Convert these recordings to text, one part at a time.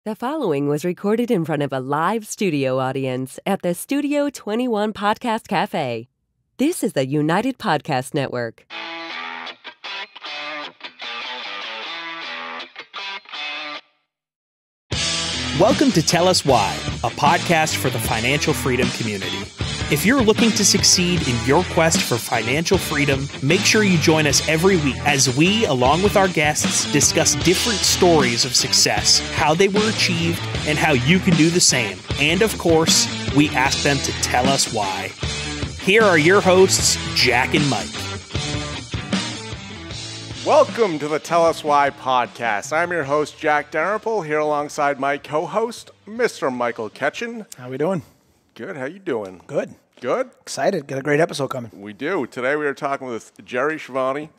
The following was recorded in front of a live studio audience at the Studio 21 Podcast Cafe. This is the United Podcast Network. Welcome to Tell Us Why, a podcast for the financial freedom community. If you're looking to succeed in your quest for financial freedom, make sure you join us every week as we, along with our guests, discuss different stories of success, how they were achieved, and how you can do the same. And of course, we ask them to tell us why. Here are your hosts, Jack and Mike. Welcome to the Tell Us Why podcast. I'm your host, Jack Dalrymple, here alongside my co-host, Mr. Michael Ketchen. How we doing? Good. How you doing? Good. Good? Excited. Got a great episode coming. We do. Today we are talking with Gerald Schiavoni.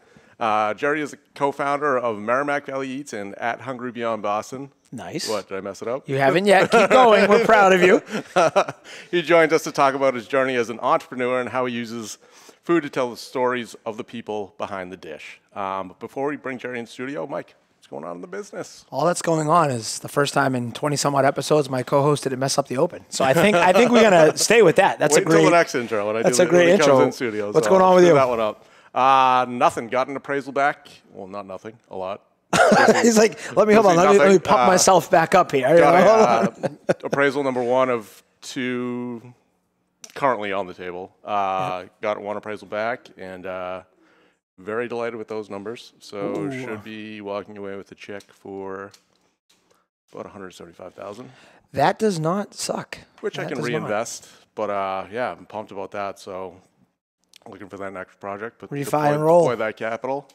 Jerry is a co-founder of Merrimack Valley Eats and at Hungry Beyond Boston. Nice. What, did I mess it up? You haven't yet. Keep going. We're proud of you. He joined us to talk about his journey as an entrepreneur and how he uses food to tell the stories of the people behind the dish. But before we bring Jerry in the studio, Mike, what's going on in the business? All that's going on is the first time in 20-some-odd episodes my co-host didn't mess up the open. So I think we're going to stay with that. That's Wait a great until the next intro. When I that's do a great when he comes intro. in studio, What's so going on with you? That one up. Nothing. Got an appraisal back. Well, not nothing. A lot. He's like, let me pump myself back up here. Got appraisal number one of two currently on the table. Got one appraisal back and very delighted with those numbers. So should be walking away with a check for about $175,000. That does not suck. Which I can reinvest. But yeah, I'm pumped about that. So looking for that next project. But Refi and roll. Deploy that capital.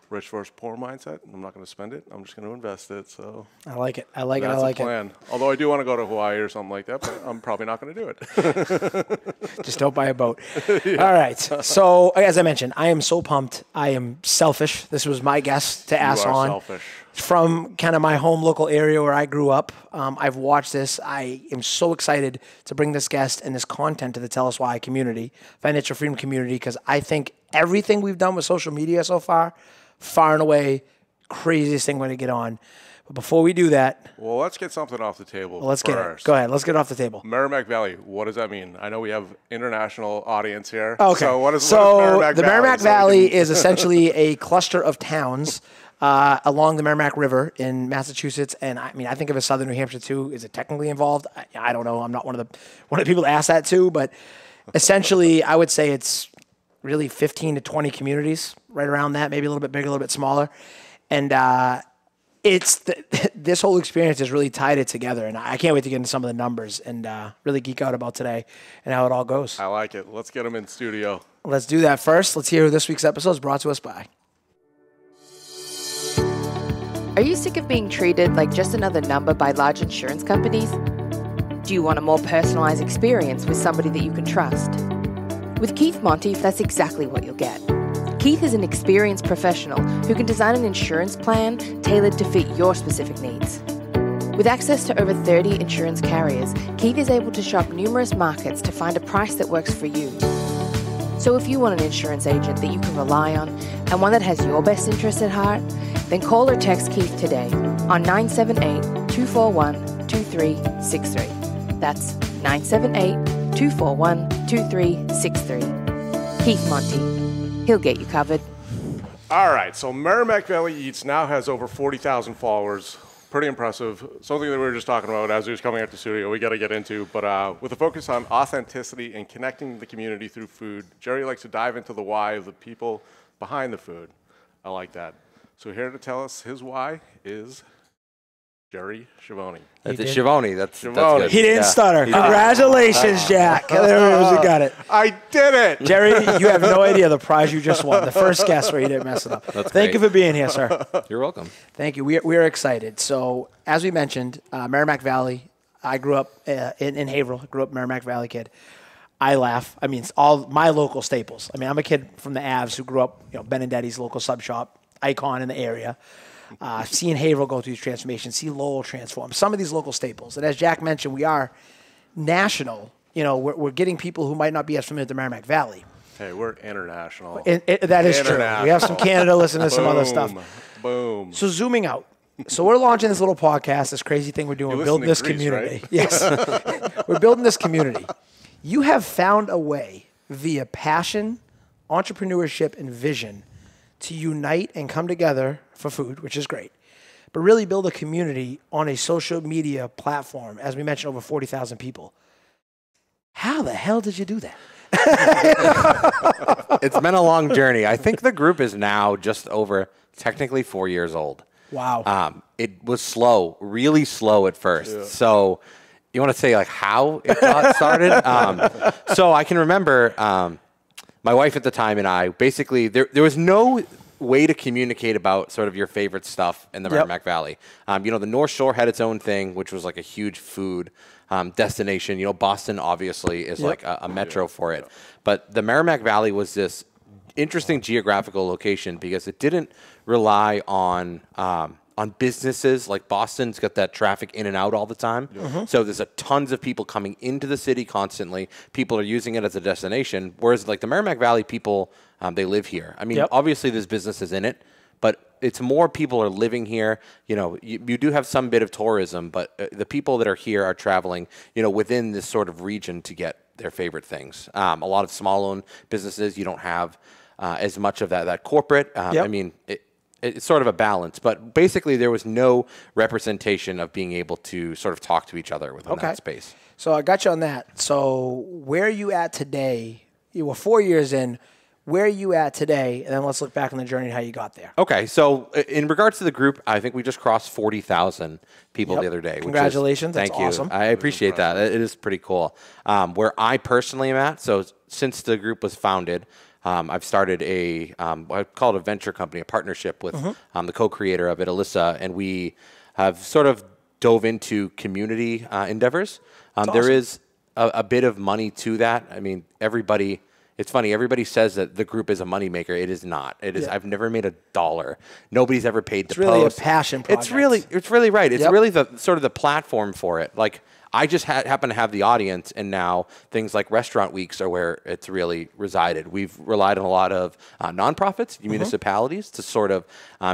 Rich versus poor mindset. I'm not going to spend it. I'm just going to invest it. So I like it. I like that's it. I like the plan. Although I do want to go to Hawaii or something like that, but I'm probably not going to do it. Just don't buy a boat. Yeah. All right. So as I mentioned, I am so pumped. I am selfish. This was my guest to ask on. Selfish. From kind of my home local area where I grew up. I've watched this. I am so excited to bring this guest and this content to the Tell Us Why community, financial freedom community, because I think everything we've done with social media so far and away, craziest thing we're going to get on. But before we do that... Well, let's get something off the table Let's get it. Go ahead. Let's get it off the table. Merrimack Valley, what does that mean? I know we have international audience here. Okay. So what is Merrimack the Valley? Merrimack Valley is essentially a cluster of towns along the Merrimack River in Massachusetts. And I mean, I think of it as southern New Hampshire too. Is it technically involved? I don't know. I'm not one of the people to ask that too. But essentially, I would say it's really 15 to 20 communities right around that, maybe a little bit bigger, a little bit smaller. And this whole experience has really tied it together. And I can't wait to get into some of the numbers and really geek out about today and how it all goes. I like it. Let's get them in studio. Let's do that first. Let's hear who this week's episode is brought to us by. Are you sick of being treated like just another number by large insurance companies? Do you want a more personalized experience with somebody that you can trust? With Keith Monteith, that's exactly what you'll get. Keith is an experienced professional who can design an insurance plan tailored to fit your specific needs. With access to over 30 insurance carriers, Keith is able to shop numerous markets to find a price that works for you. So if you want an insurance agent that you can rely on and one that has your best interests at heart, then call or text Keith today on 978-241-2363. That's 978-241-2363. Keith Monty. He'll get you covered. All right, so Merrimack Valley Eats now has over 40,000 followers. Pretty impressive. Something that we were just talking about as he was coming out to the studio, we got to get into. But with a focus on authenticity and connecting the community through food, Jerry likes to dive into the why of the people behind the food. I like that. So here to tell us his why is Gerald Schiavoni. That's it, Schiavoni. That's good. He didn't stutter. Congratulations, Jack. There we got it. I did it. Jerry, you have no idea the prize you just won. The first guest where you didn't mess it up. Thank you for being here, sir. You're welcome. Thank you. We are excited. So as we mentioned, Merrimack Valley, I grew up in Haverhill. I grew up Merrimack Valley kid. I laugh. I mean, it's all my local staples. I mean, I'm a kid from the Avs who grew up, Ben and Daddy's local sub shop, icon in the area. Seeing Haverhill go through these transformations, see Lowell transform, some of these local staples. And as Jack mentioned, we are national. We're getting people who might not be as familiar with the Merrimack Valley. Hey, we're international. That is true. We have some Canada listening to some other stuff. Boom. So zooming out, So we're launching this little podcast, this crazy thing we're doing. We're building this community. Right? Yes. We're building this community. You have found a way via passion, entrepreneurship, and vision to unite and come together for food, which is great, but really build a community on a social media platform. As we mentioned, over 40,000 people. How the hell did you do that? It's been a long journey. I think the group is now just over technically 4 years old. Wow. It was slow, really slow at first. Yeah. So you want to say like how it got started? So I can remember my wife at the time and I, basically there was no way to communicate about sort of your favorite stuff in the Merrimack Valley. The North Shore had its own thing, which was like a huge food destination. Boston obviously is like a metro for it. But the Merrimack Valley was this interesting geographical location because it didn't rely on businesses. Like Boston's got that traffic in and out all the time. Mm-hmm. So there's tons of people coming into the city constantly. People are using it as a destination. Whereas like the Merrimack Valley people, they live here. I mean, obviously there's businesses in it, but it's more people are living here. You do have some bit of tourism, but the people that are here are traveling, within this sort of region to get their favorite things. A lot of small-owned businesses, you don't have as much of that corporate. I mean, it's sort of a balance, but basically there was no representation of being able to sort of talk to each other within that space. So I got you on that. So where are you at today? You were 4 years in. Where are you at today? And then let's look back on the journey and how you got there. Okay. So in regards to the group, I think we just crossed 40,000 people the other day. Congratulations. Thank you. Awesome. I appreciate that. It is pretty cool. Where I personally am at, so since the group was founded, I've started I call it a venture company, a partnership with the co-creator of it, Alyssa, and we have sort of dove into community endeavors. Awesome. There is a bit of money to that. I mean, it's funny, everybody says that the group is a moneymaker. It is not. It is. I've never made $1. Nobody's ever paid to post. It's really a passion project. It's really right. It's really the sort of the platform for it. Like, I just happen to have the audience, and now things like restaurant weeks are where it's really resided. We've relied on a lot of nonprofits, municipalities, to sort of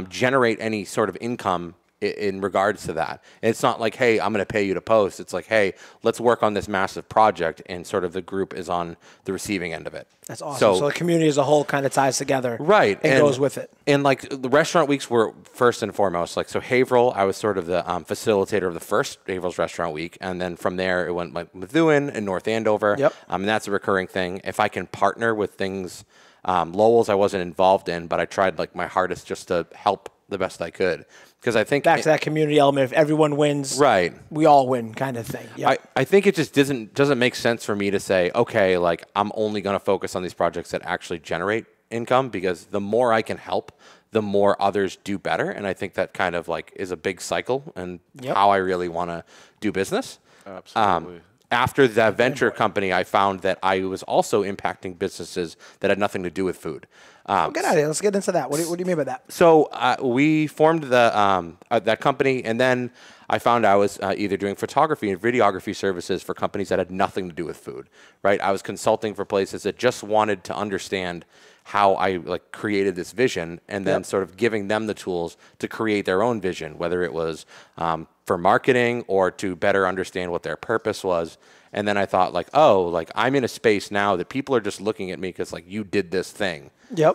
generate any sort of income in regards to that. And it's not like, hey, I'm going to pay you to post. It's like, hey, let's work on this massive project, and sort of the group is on the receiving end of it. That's awesome. So the community as a whole kind of ties together, right, and goes with it. And like the restaurant weeks were first and foremost. Like, so Haverhill, I was sort of the facilitator of the first Haverhill's Restaurant Week, and then from there it went like Methuen and North Andover. And that's a recurring thing. If I can partner with things, Lowell's I wasn't involved in, but I tried like my hardest just to help the best I could. Because I think back to that community element, if everyone wins, right, we all win kind of thing. I think it just doesn't make sense for me to say, okay, like I'm only going to focus on these projects that actually generate income, because the more I can help, the more others do better. And I think that kind of like is a big cycle and how I really want to do business. Absolutely. After that venture company, I found that I was also impacting businesses that had nothing to do with food. Get out of here. Let's get into that. What do you mean by that? So we formed that company, and then I found I was either doing photography and videography services for companies that had nothing to do with food. Right? I was consulting for places that just wanted to understand how I like created this vision, and then sort of giving them the tools to create their own vision, whether it was for marketing or to better understand what their purpose was. And then I thought like, oh, like I'm in a space now that people are just looking at me because like you did this thing.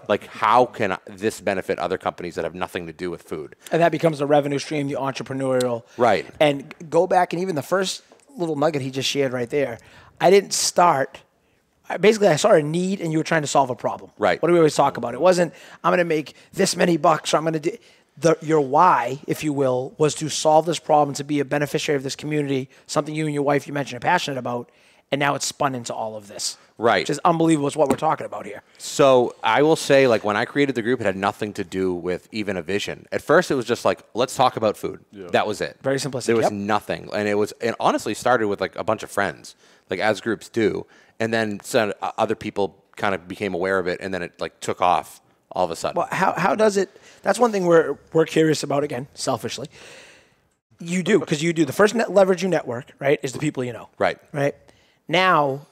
Like how can this benefit other companies that have nothing to do with food? And that becomes the revenue stream, the entrepreneurial. Right. And go back, and even the first little nugget he just shared right there, I didn't start. Basically, I saw a need, and you were trying to solve a problem. Right. What do we always talk about? It wasn't, I'm going to make this many bucks, or I'm going to do... Your why, if you will, was to solve this problem, to be a beneficiary of this community, something you and your wife, you mentioned, are passionate about, and now it's spun into all of this. Right. Which is unbelievable. Is what we're talking about here. So I will say, like, when I created the group, it had nothing to do with even a vision. At first, it was just like, let's talk about food. That was it. Very simplistic. There was nothing. And it honestly started with, like, a bunch of friends, like, as groups do. And then some other people kind of became aware of it, and then it, like, took off all of a sudden. Well, how does it... That's one thing we're curious about, again, selfishly. You do, because you do. The first leverage you network, right, is the people you know. Right. Right? Now,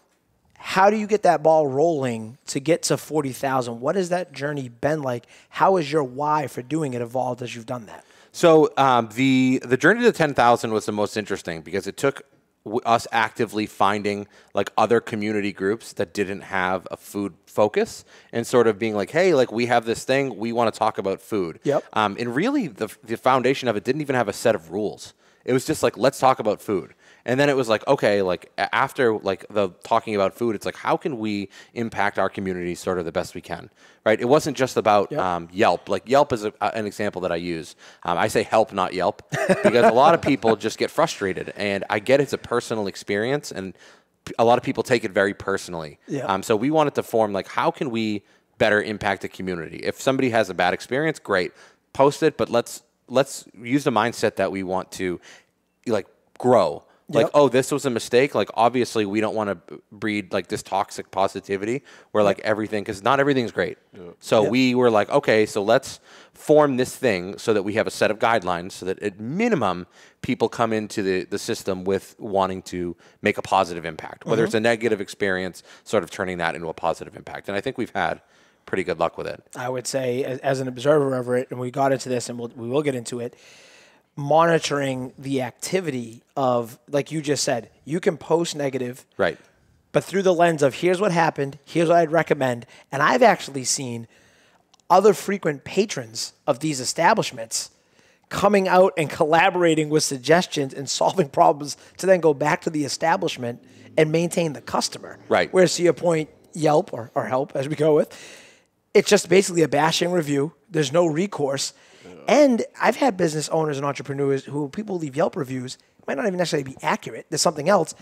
how do you get that ball rolling to get to 40,000? What has that journey been like? How has your why for doing it evolved as you've done that? So the journey to 10,000 was the most interesting because it took us actively finding like other community groups that didn't have a food focus and sort of being like, hey, like we have this thing, we want to talk about food. Yep. And really the foundation of it didn't even have a set of rules. It was just like, let's talk about food. And then it was like, okay, like after like the talking about food, it's like, how can we impact our community sort of the best we can, right? It wasn't just about Yelp. Like Yelp is an example that I use. I say help, not Yelp, because a lot of people just get frustrated. And I get it's a personal experience, and a lot of people take it very personally. Yeah. So we wanted to form like, how can we better impact the community? If somebody has a bad experience, great, post it, but let's use the mindset that we want to like grow. Like, oh, this was a mistake. Like, obviously, we don't want to breed like this toxic positivity where like everything, because not everything's great. So we were like, okay, so let's form this thing so that we have a set of guidelines so that at minimum people come into the system with wanting to make a positive impact, whether it's a negative experience, sort of turning that into a positive impact. And I think we've had pretty good luck with it. I would say as an observer of it, and we got into this and we will get into it, monitoring the activity of, like you just said, you can post negative, right? But through the lens of here's what happened, here's what I'd recommend. And I've actually seen other frequent patrons of these establishments coming out and collaborating with suggestions and solving problems to then go back to the establishment and maintain the customer. Right. Whereas to your point, Yelp or Help, as we go with, it's just basically a bashing review. There's no recourse. And I've had business owners and entrepreneurs who people leave Yelp reviews, might not even necessarily be accurate. There's something else.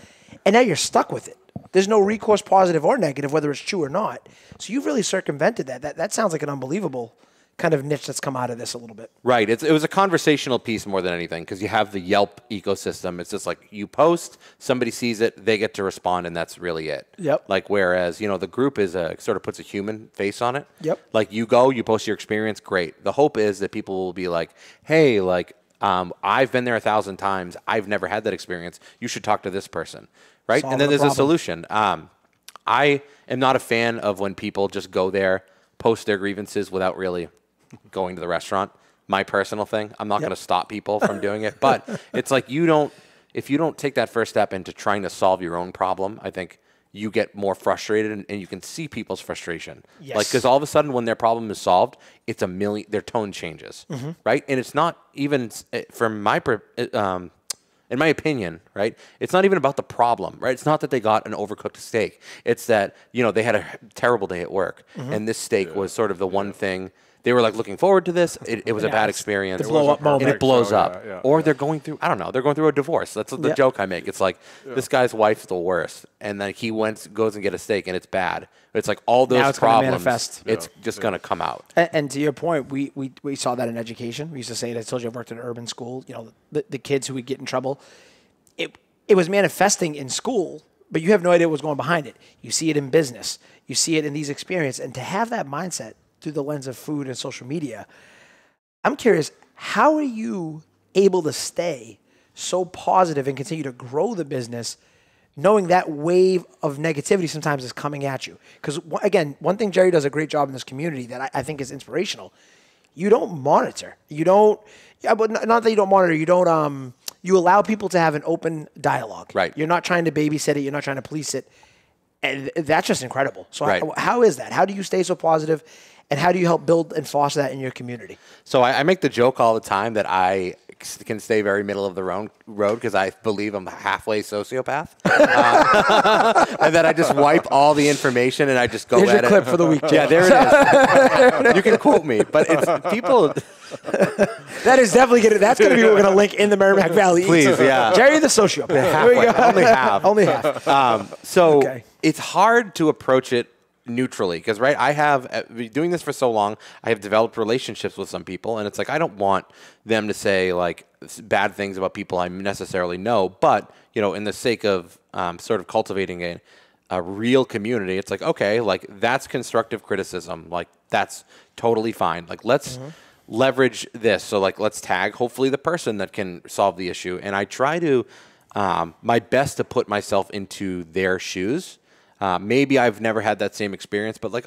And now you're stuck with it. There's no recourse, positive or negative, whether it's true or not. So you've really circumvented that. That sounds like an unbelievable kind of niche that's come out of this a little bit. Right. It was a conversational piece more than anything because you have the Yelp ecosystem. It's just like you post, somebody sees it, they get to respond, and that's really it. Yep. Like whereas, the group is sort of puts a human face on it. Yep. Like you go, you post your experience, great. The hope is that people will be like, hey, like I've been there 1,000 times. I've never had that experience. You should talk to this person. Right. And then there's a solution. I am not a fan of when people just go there, post their grievances without really going to the restaurant. My personal thing. I'm not going to stop people from doing it, but it's like if you don't take that first step into trying to solve your own problem, I think you get more frustrated and you can see people's frustration. Yes. Like, because all of a sudden when their problem is solved, it's their tone changes, right? And it's not even from in my opinion, right? It's not even about the problem, right? It's not that they got an overcooked steak. It's that, they had a terrible day at work and this steak was sort of the one thing. They were like looking forward to this. It was a bad experience. The blow up moment. And it blows up. Or they're going through, I don't know, they're going through a divorce. That's the joke I make. It's like, this guy's wife's the worst. And then he goes and get a steak and it's bad. It's like all those problems, it's just going to come out. And to your point, we saw that in education. We used to say it. I told you I worked in an urban school. The kids who would get in trouble, it was manifesting in school, but you have no idea what was going behind it. You see it in business. You see it in these experiences. And to have that mindset through the lens of food and social media, I'm curious, how are you able to stay so positive and continue to grow the business knowing that wave of negativity sometimes is coming at you? Because, again, one thing Jerry does a great job in this community that I think is inspirational, you don't monitor. You don't, but not that you don't monitor, you allow people to have an open dialogue. Right. You're not trying to babysit it. You're not trying to police it. And that's just incredible. So right. how is that? How do you stay so positive? And how do you help build and foster that in your community? So I make the joke all the time that I can stay very middle of the road because I believe I'm halfway sociopath. And then I just wipe all the information and I just go Here's at your it. clip for the week. Yeah, there it is. You can quote me, but it's people. That is definitely that's going to be what we're going to link in the Merrimack Valley Eats. Please, yeah. Dory the sociopath. There we go. Only half. Only half. So it's hard to approach it neutrally because I have doing this for so long, I have developed relationships with some people, and it's like I don't want them to say like bad things about people I necessarily know, but in the sake of sort of cultivating a real community, it's like, okay, like that's constructive criticism, like that's totally fine, like let's leverage this, so like let's tag hopefully the person that can solve the issue, and I try to my best to put myself into their shoes. Maybe I've never had that same experience, but like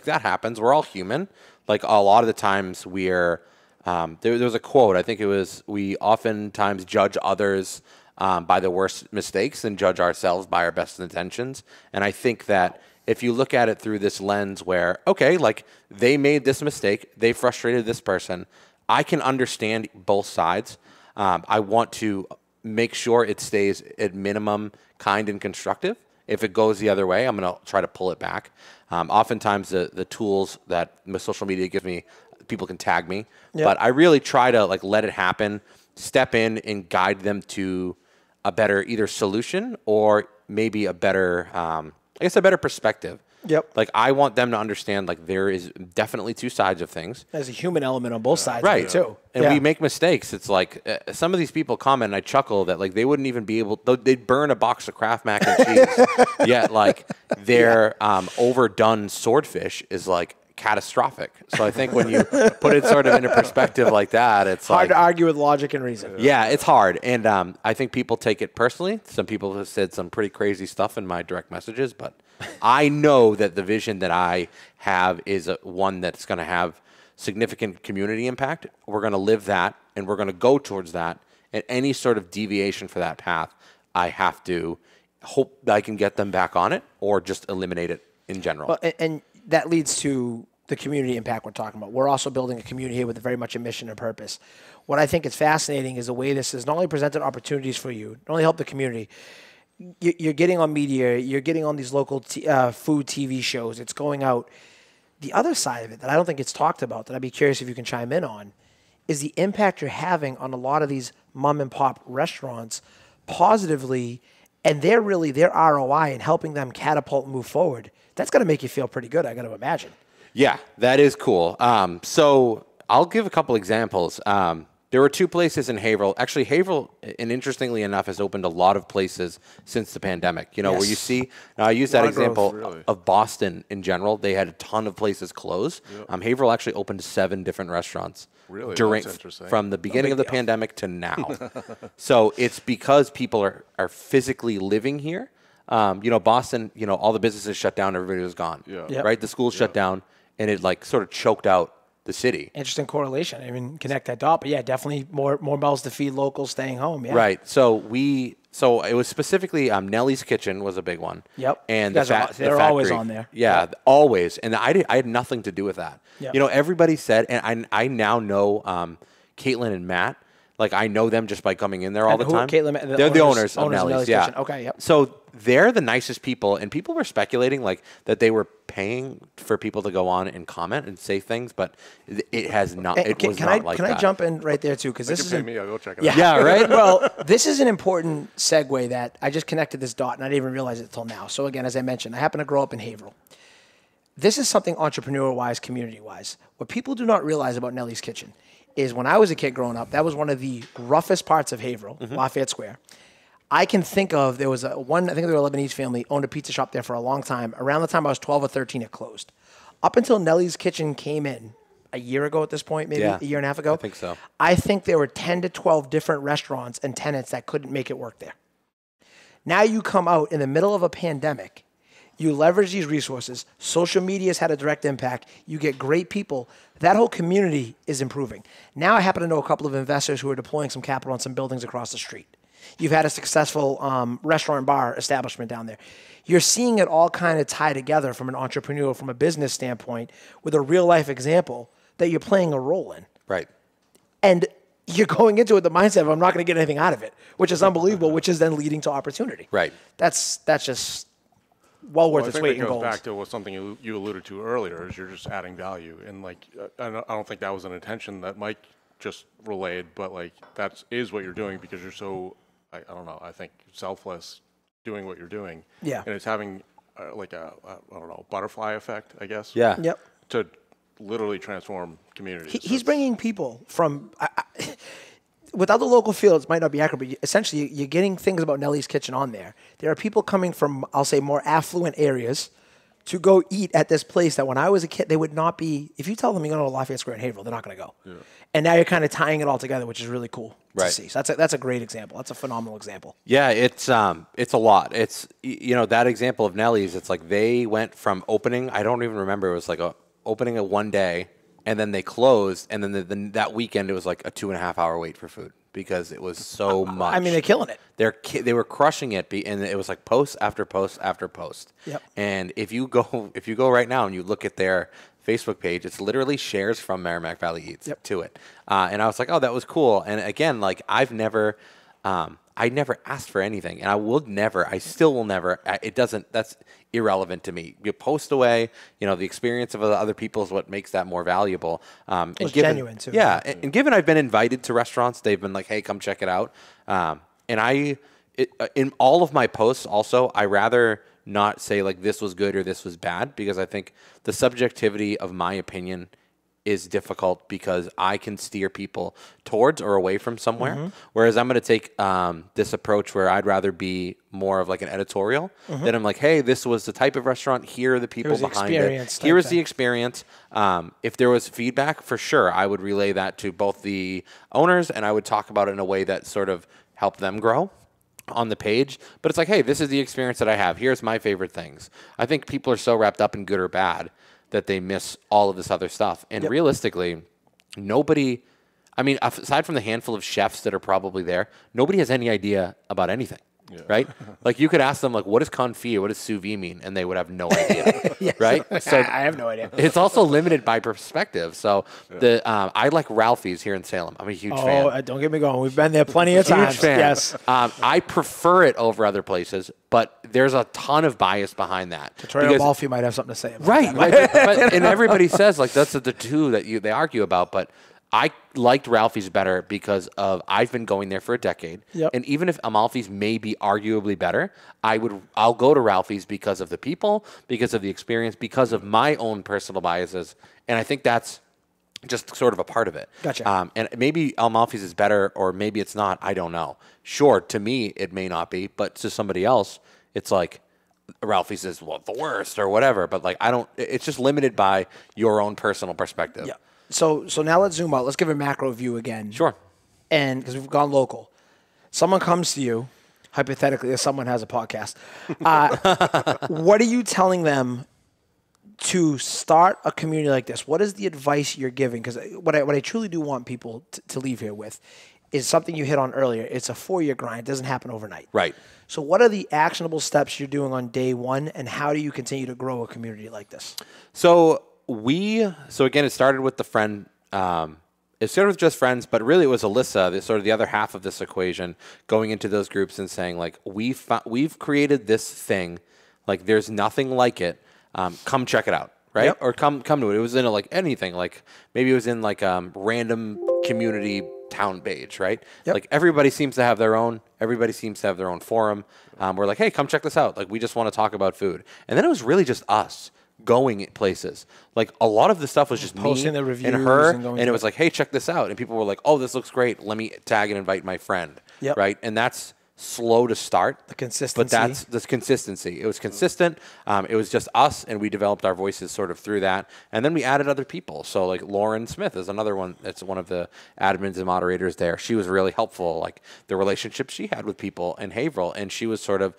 that happens. We're all human. Like a lot of the times we're There was a quote. I think it was, we oftentimes judge others by the worst mistakes and judge ourselves by our best intentions. And I think that if you look at it through this lens where, okay, like they made this mistake, they frustrated this person, I can understand both sides. I want to make sure it stays at minimum kind and constructive. If it goes the other way, I'm going to try to pull it back. Oftentimes the tools that social media gives me, people can tag me, but I really try to like let it happen, step in and guide them to a better either solution or maybe a better, I guess a better perspective. Yep. Like I want them to understand like there is definitely two sides of things. There's a human element on both sides, right? Too. And we make mistakes. It's like some of these people comment, and I chuckle that like they wouldn't even be able. They'd burn a box of Kraft mac and cheese. Yet like their overdone swordfish is like catastrophic. So I think when you put it sort of into perspective like that, it's hard to argue with logic and reason. Yeah, it's hard. And I think people take it personally. Some people have said some pretty crazy stuff in my direct messages, but I know that the vision that I have is one that's going to have significant community impact. We're going to live that, and we're going to go towards that. And any sort of deviation for that path, I have to hope that I can get them back on it or just eliminate it in general. Well, and that leads to the community impact we're talking about. We're also building a community here with very much a mission and purpose. What I think is fascinating is the way this has not only presented opportunities for you, not only helped the community, you're getting on media, you're getting on these local food TV shows, it's going out. The other side of it that I don't think it's talked about, that I'd be curious if you can chime in on, is the impact you're having on a lot of these mom and pop restaurants positively, and their ROI and helping them catapult and move forward. That's got to make you feel pretty good, I got to imagine. Yeah, that is cool. So I'll give a couple examples. There were two places in Haverhill. Actually, Haverhill, and interestingly enough, has opened a lot of places since the pandemic. You know, where you see, now I use that example of Boston in general. They had a ton of places close. Haverhill actually opened 7 different restaurants during from the beginning of the pandemic to now. So it's because people are physically living here. You know, Boston, you know, all the businesses shut down, everybody was gone. Right? The schools shut down, and it like sort of choked out the city. Interesting correlation. I mean, connect that dot, but yeah, definitely more mouths to feed, locals staying home. Yeah. Right. So it was specifically Nellie's Kitchen was a big one. Yep. And they're always on there. Yeah, always. And I had nothing to do with that. Yep. You know, everybody said, and I now know Caitlin and Matt. Like I know them just by coming in there all the time. Caitlin, they're the owners of Nellie's. Yeah. Kitchen. Okay. Yep. So they're the nicest people, and people were speculating like that they were paying for people to go on and comment and say things, but it has not. It was not like that. Can I jump in right there too? Because this is me. I'll go check it out. Yeah, right. Well, this is an important segue that I just connected this dot, and I didn't even realize it until now. So again, as I mentioned, I happen to grow up in Haverhill. This is something entrepreneur-wise, community-wise. What people do not realize about Nellie's Kitchen is when I was a kid growing up, that was one of the roughest parts of Haverhill, Lafayette Square. I can think of, there was I think there were a Lebanese family, owned a pizza shop there for a long time. Around the time I was 12 or 13, it closed. Up until Nellie's Kitchen came in a year ago at this point, maybe a year and a half ago. I think so. I think there were 10 to 12 different restaurants and tenants that couldn't make it work there. Now you come out in the middle of a pandemic, you leverage these resources, social media has had a direct impact, you get great people, that whole community is improving. Now I happen to know a couple of investors who are deploying some capital on some buildings across the street. You've had a successful restaurant bar establishment down there. You're seeing it all kind of tie together from an entrepreneur, from a business standpoint, with a real life example that you're playing a role in. Right. And you're going into it the mindset of I'm not going to get anything out of it, which is unbelievable, which is then leading to opportunity. Right. That's just well worth its weight in gold. I think it goes back to something you alluded to earlier, is you're just adding value. And like, I don't think that was an intention that Mike just relayed, but like that is what you're doing because you're so, I don't know, I think selfless doing what you're doing. Yeah. And it's having like I don't know, butterfly effect, I guess. Yeah. Yep. To literally transform communities. He's bringing people from, without the local fields, might not be accurate, but essentially you're getting things about Nellie's Kitchen on there. There are people coming from, I'll say, more affluent areas to go eat at this place that when I was a kid, they would not be, if you tell them you're going to Lafayette Square in Haverhill, they're not going to go. Yeah. And now you're kind of tying it all together, which is really cool to see. So that's a great example. That's a phenomenal example. Yeah, it's a lot. It's, you know, that example of Nellie's, it's like they went from opening, I don't even remember, it was like opening a one day, and then they closed, and then that weekend it was like a 2.5 hour wait for food because it was so much. I mean, they're killing it. They were crushing it, and it was like post after post after post. Yep. And if you go right now and you look at their Facebook page, it's literally shares from Merrimack Valley Eats to it. And I was like, oh, that was cool. And again, like I never asked for anything, and I still will never. That's irrelevant to me. You post away, the experience of other people is what makes that more valuable. It's genuine too. Yeah. And given I've been invited to restaurants, they've been like, hey, come check it out. And in all of my posts also, I rather not say like this was good or this was bad, because I think the subjectivity of my opinion is difficult because I can steer people towards or away from somewhere. Whereas I'm going to take this approach where I'd rather be more of like an editorial. That I'm like, hey, this was the type of restaurant. Here are the people behind it. Here is the experience. If there was feedback, for sure, I would relay that to both the owners, and I would talk about it in a way that sort of helped them grow on the page. But it's like, hey, this is the experience that I have. Here's my favorite things. I think people are so wrapped up in good or bad that they miss all of this other stuff. And realistically, nobody, I mean, aside from the handful of chefs that are probably there, nobody has any idea about anything, right? Like you could ask them, like, what does confit, what does sous vide mean? And they would have no idea, right? So I have no idea. It's also limited by perspective. So I like Ralphie's here in Salem. I'm a huge fan. Oh, don't get me going. We've been there plenty of times. Huge fan. Yes. I prefer it over other places, but there's a ton of bias behind that. Terrell Malfi might have something to say about right, that. right. And everybody says like that's the two that they argue about, but I liked Ralphie's better because I've been going there for a decade. Yep. And even if Amalfi's may be arguably better, I'll go to Ralphie's because of the people, because of the experience, because of my own personal biases. And I think that's just sort of a part of it. Gotcha. And maybe Amalfi's is better, or maybe it's not. I don't know. Sure, to me, it may not be, but to somebody else, it's like Ralphie's is the worst or whatever. But like, it's just limited by your own personal perspective. Yeah. So now let's zoom out. Let's give a macro view again. Sure. And because we've gone local, someone comes to you, hypothetically, if someone has a podcast, what are you telling them to start a community like this? What is the advice you're giving? Because what I truly do want people to leave here with is something you hit on earlier. It's a 4-year grind. It doesn't happen overnight. Right. So what are the actionable steps you're doing on day one, and how do you continue to grow a community like this? So again, it started with the friend. It started with just friends, but really it was Alyssa, sort of the other half of this equation, going into those groups and saying like, we've created this thing, like there's nothing like it. Come check it out, right? Yep. Or come to it. It was in like anything, like maybe it was in like random community town page, right? Yep. Like everybody seems to have their own. Everybody seems to have their own forum. We're like, hey, come check this out. Like we just want to talk about food, and then it was really just us going places. Like a lot of the stuff was just posting me the reviews and her, and and it was like, hey, check this out, and people were like, oh, this looks great. Let me tag and invite my friend, Yep. right? And that's slow to start. The consistency. But that's the consistency. It was consistent. It was just us, and we developed our voices sort of through that. And then we added other people. So like Lauren Smith is another one that's one of the admins and moderators there. She was really helpful, like the relationship she had with people in Haverhill. And she was sort of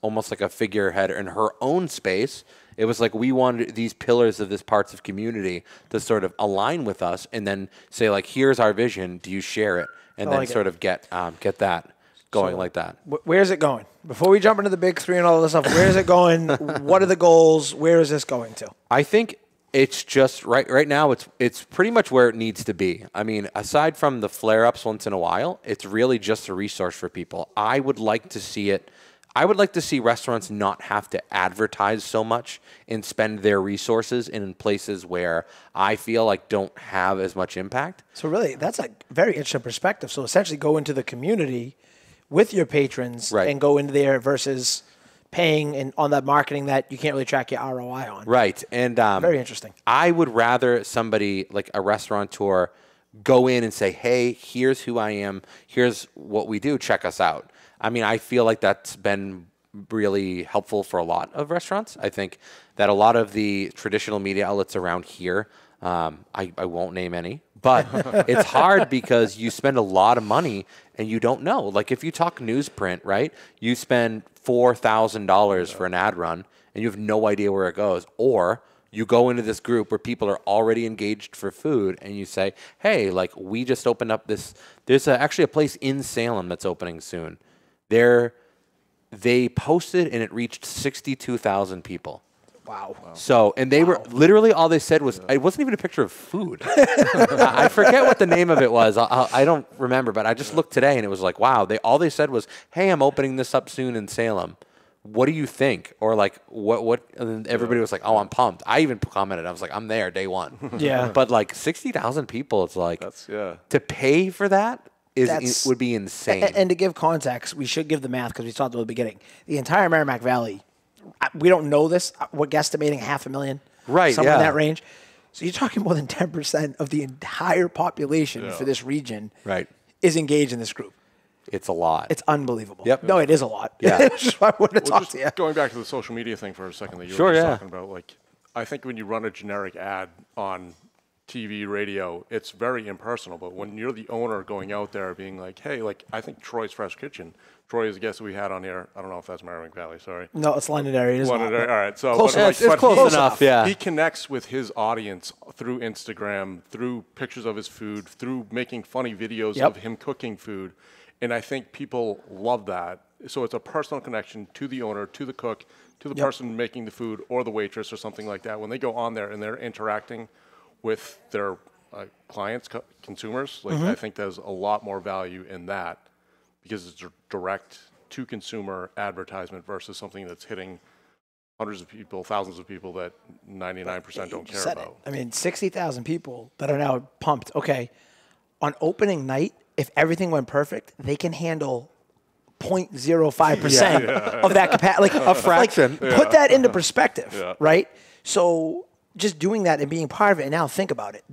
almost like a figurehead in her own space. It was like we wanted these pillars of this parts of community to sort of align with us and then say like, here's our vision. Do you share it? And then sort of get that going like that. Where's it going? Before we jump into the big three and all this stuff, where is it going? What are the goals? Where is this going to? I think it's just right now it's pretty much where it needs to be. I mean, aside from the flare-ups once in a while, it's really just a resource for people. I would like to see restaurants not have to advertise so much and spend their resources in places where I feel like don't have as much impact. So really, that's a very interesting perspective. So essentially go into the community with your patrons and go into there versus paying and on that marketing that you can't really track your ROI on. Right. And very interesting. I would rather somebody like a restaurateur go in and say, hey, here's who I am. Here's what we do. Check us out. I mean, I feel like that's been really helpful for a lot of restaurants. I think that a lot of the traditional media outlets around here, I won't name any, but it's hard because you spend a lot of money and you don't know. Like if you talk newsprint, right, you spend $4,000 for an ad run and you have no idea where it goes. Or you go into this group where people are already engaged for food, and you say, hey, like, we just opened up this. There's actually a place in Salem that's opening soon. They posted, and it reached 62,000 people. Wow. So, and they were literally, all they said was, it wasn't even a picture of food. I forget what the name of it was. I don't remember, but I just looked today, and it was like, wow. All they said was, hey, I'm opening this up soon in Salem. What do you think? Or like, what? And then everybody was like, oh, I'm pumped. I even commented. I was like, I'm there day one. Yeah. But like 60,000 people, it's like, to pay for that would be insane. And to give context, we should give the math because we talked about the beginning. The entire Merrimack Valley, we don't know this. We're guesstimating 500,000. Right, somewhere in that range. So you're talking more than 10% of the entire population for this region is engaged in this group. It's a lot. It's unbelievable. Yep. No, it is a lot. Yeah. That's just why I wanted to talk to you. Going back to the social media thing for a second that you were just talking about, like, I think when you run a generic ad on TV, radio, it's very impersonal. But when you're the owner going out there being like, hey, like, I think Troy's Fresh Kitchen, Troy is a guest that we had on here. I don't know if that's Merrimack Valley, sorry. No, it's Londonderry. It is Londonderry. All right. So, close enough. It's close enough, yeah. He connects with his audience through Instagram, through pictures of his food, through making funny videos of him cooking food. And I think people love that. So it's a personal connection to the owner, to the cook, to the person making the food, or the waitress or something like that. When they go on there and they're interacting with their clients, consumers, like I think there's a lot more value in that because it's a direct to consumer advertisement versus something that's hitting hundreds of people, thousands of people that 99% don't care about. I mean, 60,000 people that are now pumped. Okay, on opening night, if everything went perfect, they can handle 0.05% of that capacity. Like a fraction. Like, put that into perspective, right? So just doing that and being part of it, and now think about it.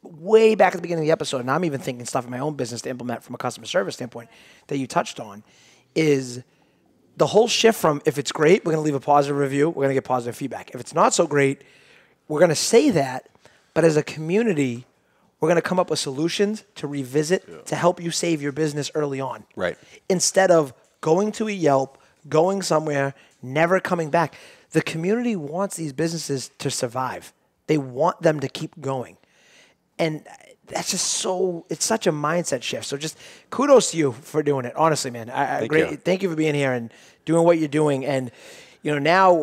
Way back at the beginning of the episode, and I'm even thinking stuff in my own business to implement from a customer service standpoint that you touched on, is the whole shift from if it's great, we're going to leave a positive review, we're going to get positive feedback. If it's not so great, we're going to say that, but as a community, we're going to come up with solutions to revisit to help you save your business early on. Right. Instead of going to a Yelp, going somewhere, never coming back. The community wants these businesses to survive. They want them to keep going. And that's just it's such a mindset shift. So just kudos to you for doing it. Honestly, man. Thank you for being here and doing what you're doing. And, you know, now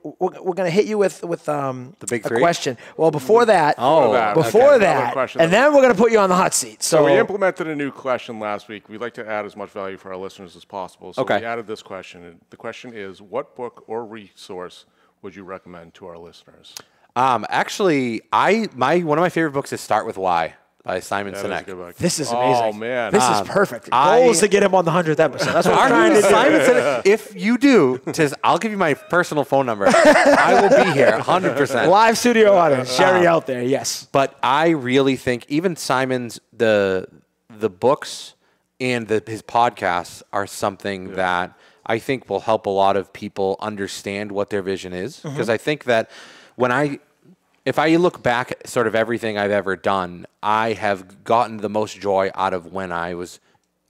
we're going to hit you with the big three? A question. Well, before that, and then we're going to put you on the hot seat. So we implemented a new question last week. We'd like to add as much value for our listeners as possible. So we added this question. And the question is, what book or resource would you recommend to our listeners? Actually, one of my favorite books is Start With Why by Simon Sinek. This is amazing. Oh, man. This is perfect. Goal is to get him on the 100th episode. That's what I'm trying to do. Simon Sinek, if you do, I'll give you my personal phone number. I will be here 100%. Live studio audience. Sherry out there, yes. But I really think even Simon's, the books and his podcasts are something that I think will help a lot of people understand what their vision is. Because I think that if I look back at sort of everything I've ever done, I have gotten the most joy out of when I was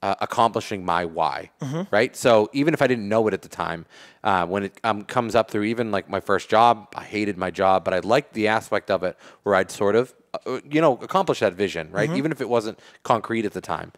accomplishing my why, right? So even if I didn't know it at the time, when it comes up through even like my first job, I hated my job, but I liked the aspect of it where I'd sort of, accomplish that vision, right? Even if it wasn't concrete at the time.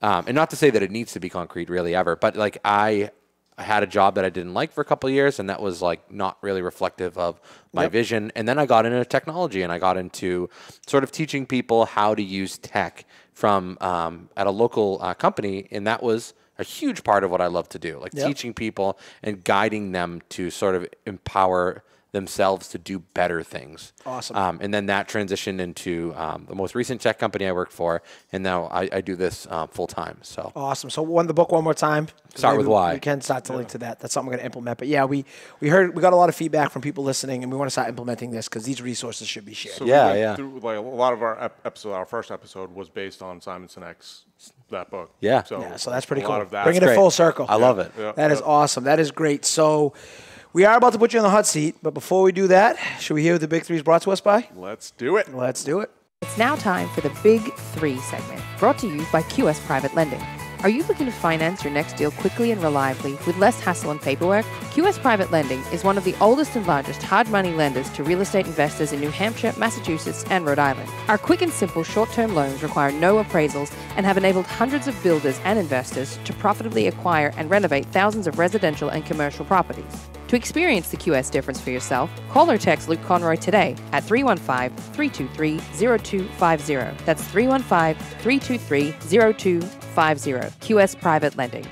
And not to say that it needs to be concrete really ever, but like I had a job that I didn't like for a couple of years, and that was like not really reflective of my vision. And then I got into technology, and I got into sort of teaching people how to use tech from at a local company, and that was a huge part of what I love to do, like teaching people and guiding them to sort of empower themselves to do better things. Awesome. And then that transitioned into the most recent tech company I worked for, and now I do this full time. So awesome. So the book one more time. Start With Why. We can start to link to that. That's something we're going to implement. But yeah, we got a lot of feedback from people listening, and we want to start implementing this because these resources should be shared. So through, like, a lot of our first episode was based on Simon Sinek's that book. Yeah. So that's pretty cool. Of that. Bringing it full circle. I love it. Yeah. That is awesome. That is great. So we are about to put you on the hot seat, but before we do that, should we hear what the Big Three is brought to us by? Let's do it. Let's do it. It's now time for the Big Three segment, brought to you by QS Private Lending. Are you looking to finance your next deal quickly and reliably with less hassle and paperwork? QS Private Lending is one of the oldest and largest hard money lenders to real estate investors in New Hampshire, Massachusetts, and Rhode Island. Our quick and simple short-term loans require no appraisals and have enabled hundreds of builders and investors to profitably acquire and renovate thousands of residential and commercial properties. To experience the QS difference for yourself, call or text Luke Conroy today at 315-323-0250. That's 315-323-0250. QS Private Lending.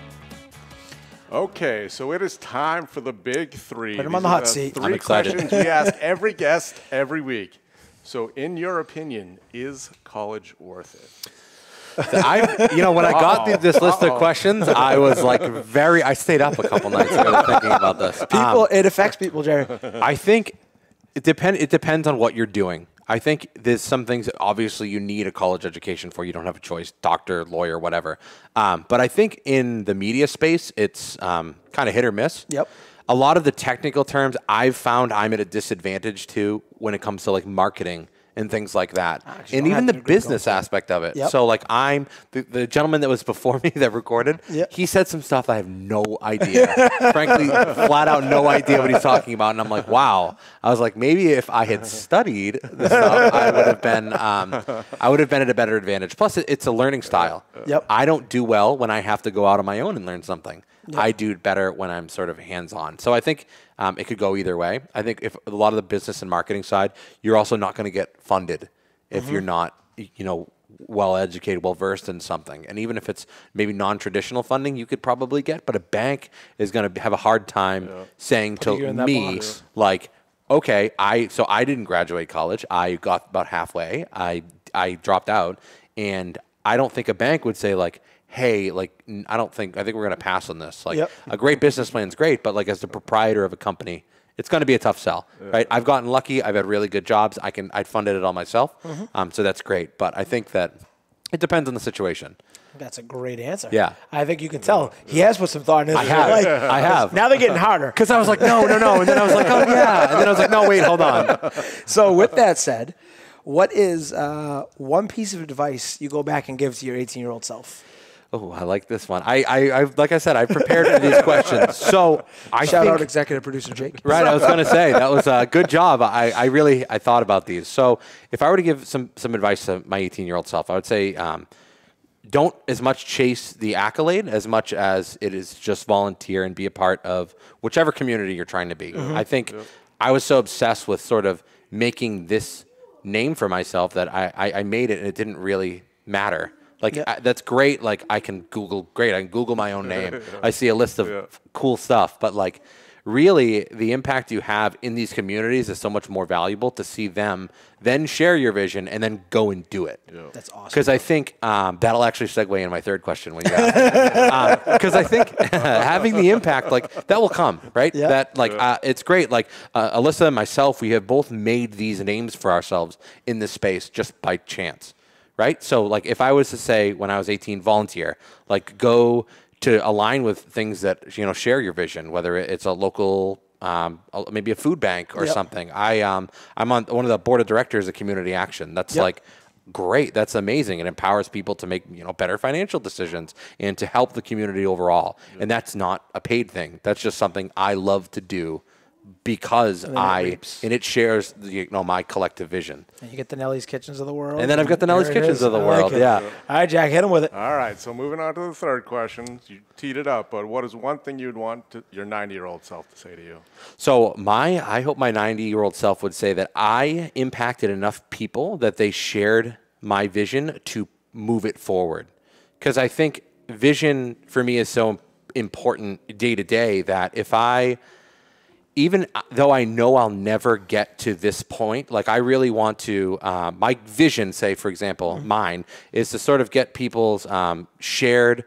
Okay, so it is time for the big three. Put him on the hot seat. Three questions we ask every guest every week. So, in your opinion, is college worth it? When I got this list of questions, I was like I stayed up a couple nights really thinking about this. It affects people, Jerry. I think it depends on what you're doing. I think there's some things that obviously you need a college education for. You don't have a choice, doctor, lawyer, whatever. But I think in the media space, it's kind of hit or miss. Yep. A lot of the technical terms I've found I'm at a disadvantage to when it comes to like marketing and things like that. And even the business aspect of it. Yep. So like the gentleman that was before me that recorded, he said some stuff I have no idea. Frankly, flat out no idea what he's talking about. And I'm like, wow. I was like, maybe if I had studied this stuff, I would have been at a better advantage. Plus it's a learning style. Yep. I don't do well when I have to go out on my own and learn something. Yep. I do better when I'm sort of hands-on. So I think it could go either way. I think if a lot of the business and marketing side, you're also not going to get funded if you're not, well-educated, well-versed in something. And even if it's maybe non-traditional funding, you could probably get. But a bank is going to have a hard time saying to me, like, okay, I didn't graduate college. I got about halfway. I dropped out. And I don't think a bank would say, like, hey, like, I think we're going to pass on this. Like, a great business plan is great, but like as the proprietor of a company, it's going to be a tough sell, right? I've gotten lucky. I've had really good jobs. I'd funded it all myself. So that's great. But I think that it depends on the situation. That's a great answer. Yeah. I think you can tell he has put some thought in his. I have. Now they're getting harder. Because I was like, no. And then I was like, oh, yeah. And then I was like, no, wait, hold on. So with that said, what is one piece of advice you go back and give to your 18-year-old self? Oh, I like this one. I like I said, I prepared for these questions. So Shout out executive producer Jake. Right, I was going to say that was a good job. I thought about these. So if I were to give some advice to my 18-year-old self, I would say don't as much chase the accolade as much as it is just volunteer and be a part of whichever community you're trying to be. I think I was so obsessed with sort of making this name for myself that I made it and it didn't really matter. Like, that's great. Like, I can Google my own name. I see a list of cool stuff. But, like, really, the impact you have in these communities is so much more valuable to see them then share your vision and then go and do it. That's awesome. Because I think that'll actually segue in my third question when you ask. Because I think having the impact, like, that will come, right? That, like, it's great. Like, Alyssa and myself, we have both made these names for ourselves in this space just by chance. Right? So, like, if I was to say when I was 18, volunteer, like, go to align with things that, share your vision, whether it's a local, maybe a food bank or something. I'm on one of the board of directors of Community Action. That's like great. That's amazing. It empowers people to make, better financial decisions and to help the community overall. And that's not a paid thing. That's just something I love to do because and it shares my collective vision. And you get the Nellie's Kitchens of the world. And then I've got the Nellie's Kitchens of the world. All right, Jack, hit him with it. All right, so moving on to the third question. You teed it up, but what is one thing you'd want your 90-year-old self to say to you? So I hope my 90-year-old self would say that I impacted enough people that they shared my vision to move it forward. Because I think vision for me is so important day to day that even though I know I'll never get to this point, like I really want to, my vision, say, for example, mine, is to sort of get people's shared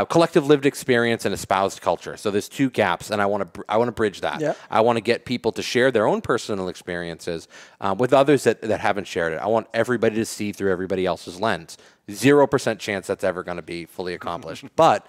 collective lived experience and espoused culture. So there's two gaps, and I want to bridge that. I want to get people to share their own personal experiences with others that haven't shared it. I want everybody to see through everybody else's lens. 0% chance that's ever going to be fully accomplished. But,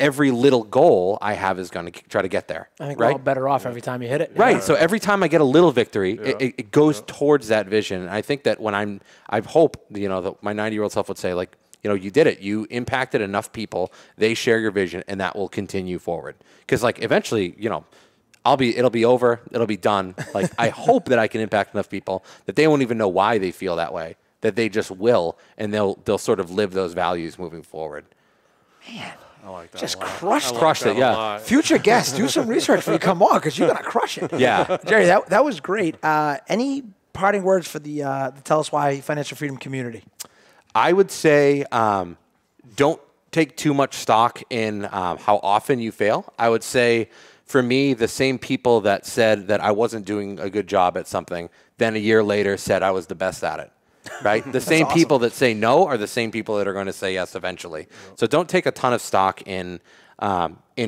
every little goal I have is going to try to get there. I think we're all better off every time you hit it. Right. So every time I get a little victory, it goes towards that vision. And I think that when I hope, that my 90-year-old self would say, like, you did it. You impacted enough people. They share your vision, and that will continue forward. Because like eventually, it'll be over. It'll be done. Like I hope that I can impact enough people that they won't even know why they feel that way. That they just will, and they'll sort of live those values moving forward. Man, I like that. just crushed it. Yeah. Future guests, do some research before you come on because you're gonna crush it. Yeah. Jerry, that was great. Any parting words for the Tell Us Why financial freedom community? I would say don't take too much stock in how often you fail. I would say for me, the same people that said that I wasn't doing a good job at something, then a year later said I was the best at it. Right? The same awesome. people that say no are the same people that are going to say yes eventually. So don't take a ton of stock in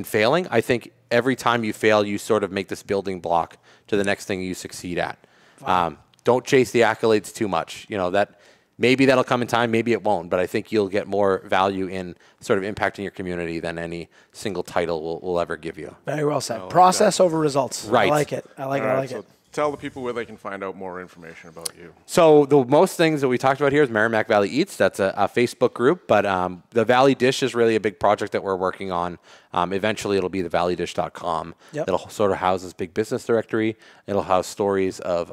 failing. I think every time you fail, you sort of make this building block to the next thing you succeed at. Wow. Don't chase the accolades too much. That maybe that'll come in time, maybe it won't, but I think you'll get more value in sort of impacting your community than any single title will ever give you. Very well said. Process over results. Right. I like it. I like it. Tell the people where they can find out more information about you. So the most things that we talked about here is Merrimack Valley Eats. That's a Facebook group, but the Valley Dish is really a big project that we're working on. Eventually, it'll be thevalleydish.com. Yep. It'll sort of house this big business directory. It'll house stories of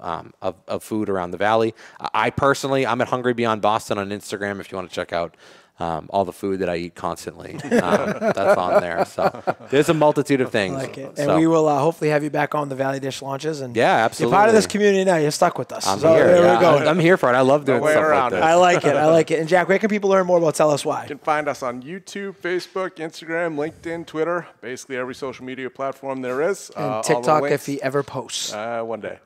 food around the valley. I personally, I'm at Hungry Beyond Boston on Instagram if you want to check out all the food that I eat constantly. That's on there. So there's a multitude of things. I like it. And we will hopefully have you back on the Valley Dish launches. And yeah, absolutely. You're part of this community now. You're stuck with us. I'm here. There we go. I'm here for it. I love doing stuff like this. I like it. I like it. And Jack, where can people learn more about Tell Us Why? You can find us on YouTube, Facebook, Instagram, LinkedIn, Twitter, basically every social media platform there is. And TikTok if he ever posts. One day.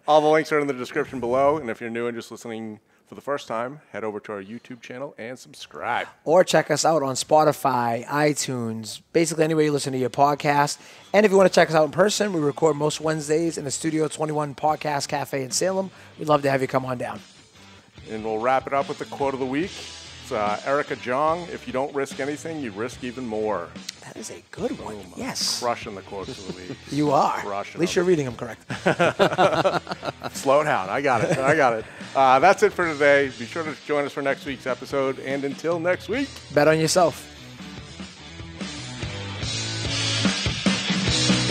All the links are in the description below. And if you're new and just listening for the first time, head over to our YouTube channel and subscribe. Or check us out on Spotify, iTunes, basically anywhere you listen to your podcast. And if you want to check us out in person, we record most Wednesdays in the Studio 21 Podcast Cafe in Salem. We'd love to have you come on down. And we'll wrap it up with the quote of the week. It's Erica Jong, if you don't risk anything, you risk even more. That is a good one. Yes. Crushing the quotes of the week. You are. Crushing At least them. you're reading them correct. Slow down. I got it. That's it for today. Be sure to join us for next week's episode. And until next week, Bet on yourself.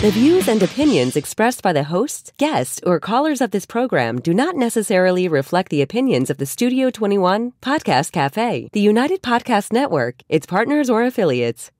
The views and opinions expressed by the hosts, guests, or callers of this program do not necessarily reflect the opinions of the Studio 21 Podcast Cafe, the United Podcast Network, its partners, or affiliates.